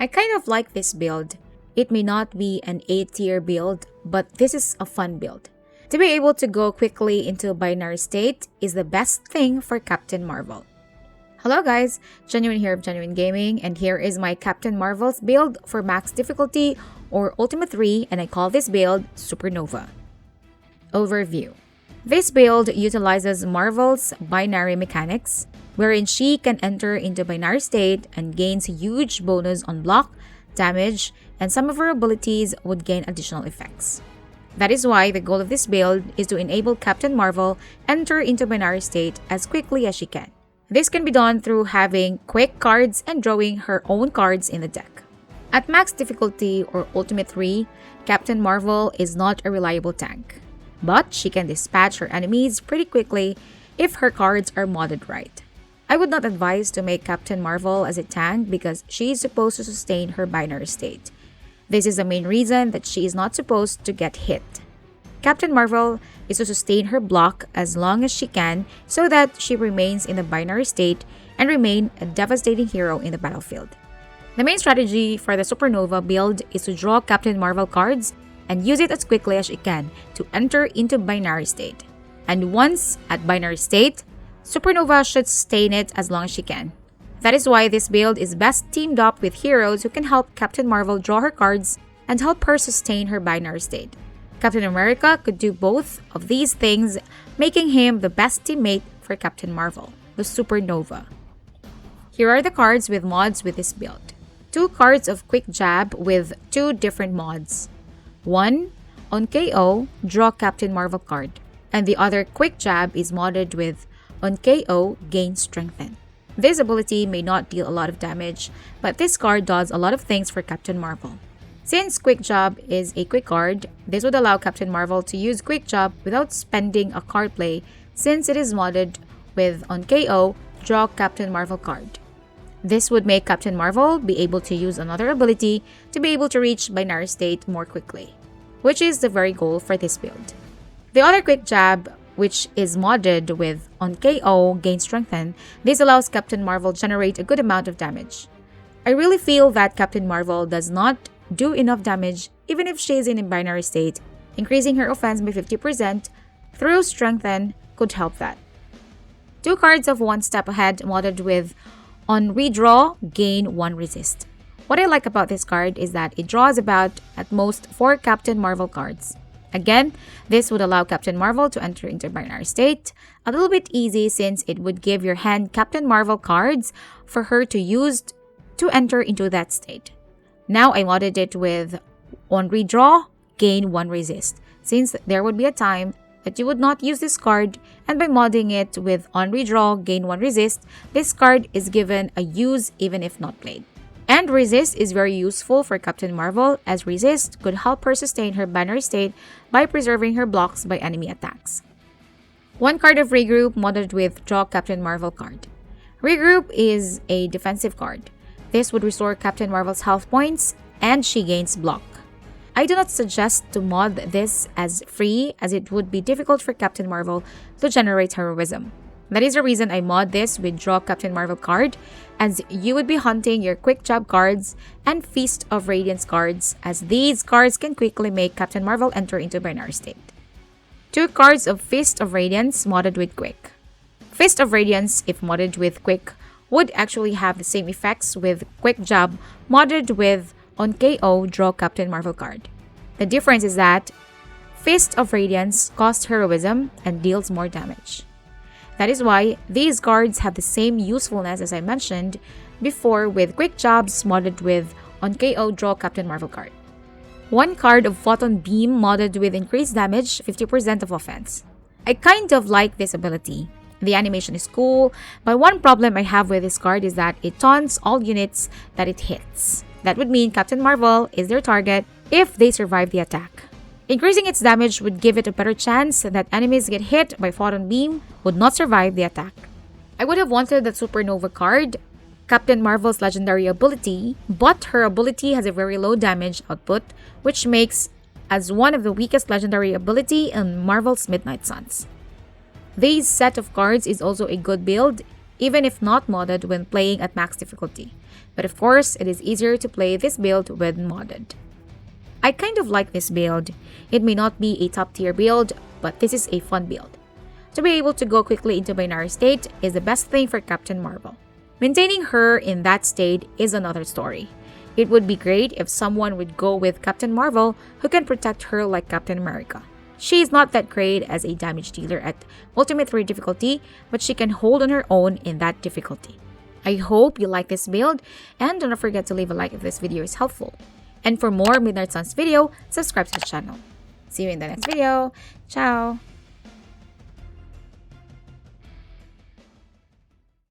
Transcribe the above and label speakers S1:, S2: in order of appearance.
S1: I kind of like this build. It may not be an A-tier build, but this is a fun build. To be able to go quickly into binary state is the best thing for Captain Marvel. Hello guys, Genuine here of Genuine Gaming, and here is my Captain Marvel's build for max difficulty or Ultimate 3, and I call this build Supernova. Overview. This build utilizes Marvel's binary mechanics, wherein she can enter into binary state and gains huge bonus on block, damage, and some of her abilities would gain additional effects. That is why the goal of this build is to enable Captain Marvel enter into binary state as quickly as she can. This can be done through having quick cards and drawing her own cards in the deck. At max difficulty or Ultimate 3, Captain Marvel is not a reliable tank, but she can dispatch her enemies pretty quickly if her cards are modded right. I would not advise to make Captain Marvel as a tank because she is supposed to sustain her binary state. This is the main reason that she is not supposed to get hit. Captain Marvel is to sustain her block as long as she can so that she remains in the binary state and remain a devastating hero in the battlefield. The main strategy for the Supernova build is to draw Captain Marvel cards and use it as quickly as she can to enter into binary state. And once at binary state, Supernova should sustain it as long as she can. That is why this build is best teamed up with heroes who can help Captain Marvel draw her cards and help her sustain her binary state. Captain America could do both of these things, making him the best teammate for Captain Marvel, the Supernova. Here are the cards with mods with this build. 2 cards of Quick Jab with 2 different mods. 1, on KO, draw Captain Marvel card, and the other Quick Jab is modded with on KO, gain Strengthen. This ability may not deal a lot of damage, but this card does a lot of things for Captain Marvel. Since Quick Job is a quick card, this would allow Captain Marvel to use Quick Job without spending a card play since it is modded with on KO, draw Captain Marvel card. This would make Captain Marvel be able to use another ability to be able to reach binary state more quickly, which is the very goal for this build. The other Quick Jab, which is modded with on KO, gain Strengthen, this allows Captain Marvel generate a good amount of damage. I really feel that Captain Marvel does not do enough damage even if she is in a binary state. Increasing her offense by 50% through Strengthen could help that. 2 cards of One Step Ahead modded with on Redraw, gain 1 resist. What I like about this card is that it draws about at most 4 Captain Marvel cards. Again, this would allow Captain Marvel to enter into binary state a little bit easy since it would give your hand Captain Marvel cards for her to use to enter into that state. Now I modded it with on Redraw, gain 1 resist, since there would be a time that you would not use this card, and by modding it with on Redraw, gain 1 resist, this card is given a use even if not played. And Resist is very useful for Captain Marvel, as Resist could help her sustain her binary state by preserving her blocks by enemy attacks. 1 card of Regroup modded with Draw Captain Marvel card. Regroup is a defensive card. This would restore Captain Marvel's health points and she gains block. I do not suggest to mod this as free, as it would be difficult for Captain Marvel to generate heroism. That is the reason I mod this with Draw Captain Marvel card, as you would be hunting your Quick Job cards and Feast of Radiance cards, as these cards can quickly make Captain Marvel enter into binary state. 2 cards of Feast of Radiance modded with Quick. Feast of Radiance, if modded with Quick, would actually have the same effects with Quick Job modded with on KO, draw Captain Marvel card. The difference is that Feast of Radiance costs heroism and deals more damage. That is why these cards have the same usefulness as I mentioned before with Quick Jobs modded with on KO, draw Captain Marvel card. 1 card of Photon Beam modded with increased damage, 50% of offense. I kind of like this ability. The animation is cool, but one problem I have with this card is that it taunts all units that it hits. That would mean Captain Marvel is their target if they survive the attack. Increasing its damage would give it a better chance that enemies get hit by Photon Beam would not survive the attack. I would have wanted the Supernova card, Captain Marvel's legendary ability, but her ability has a very low damage output, which makes as one of the weakest legendary ability in Marvel's Midnight Suns. This set of cards is also a good build, even if not modded when playing at max difficulty. but of course, it is easier to play this build when modded. I kind of like this build. It may not be a top tier build, but this is a fun build. To be able to go quickly into binary state is the best thing for Captain Marvel. Maintaining her in that state is another story. It would be great if someone would go with Captain Marvel who can protect her like Captain America. She is not that great as a damage dealer at Ultimate 3 difficulty, but she can hold on her own in that difficulty. I hope you like this build, and don't forget to leave a like if this video is helpful. And for more Midnight Suns video, subscribe to the channel. See you in the next video. Ciao!